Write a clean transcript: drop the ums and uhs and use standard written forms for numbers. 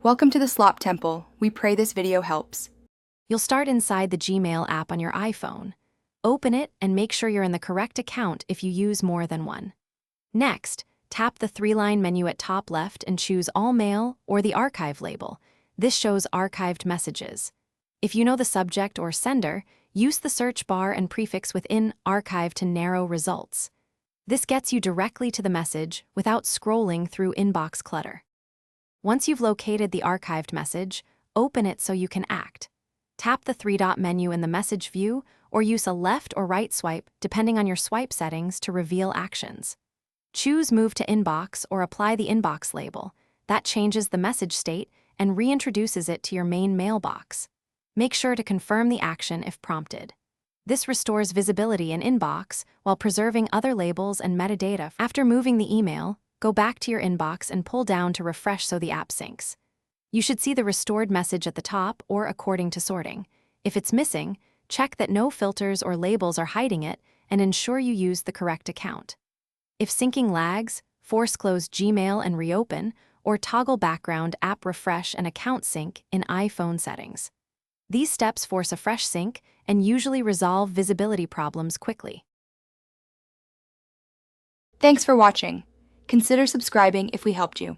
Welcome to the Slop Temple. We pray this video helps. You'll start inside the Gmail app on your iPhone. Open it and make sure you're in the correct account if you use more than one. Next, tap the three-line menu at top left and choose All Mail or the Archive label. This shows archived messages. If you know the subject or sender, use the search bar and prefix within Archive to narrow results. This gets you directly to the message without scrolling through inbox clutter. Once you've located the archived message, open it so you can act. Tap the three-dot menu in the message view or use a left or right swipe depending on your swipe settings to reveal actions. Choose Move to Inbox or apply the inbox label. That changes the message state and reintroduces it to your main mailbox. Make sure to confirm the action if prompted. This restores visibility in inbox while preserving other labels and metadata. After moving the email, go back to your inbox and pull down to refresh so the app syncs. You should see the restored message at the top or according to sorting. If it's missing, check that no filters or labels are hiding it and ensure you use the correct account. If syncing lags, force close Gmail and reopen, or toggle background app refresh and account sync in iPhone settings. These steps force a fresh sync and usually resolve visibility problems quickly. Thanks for watching. Consider subscribing if we helped you.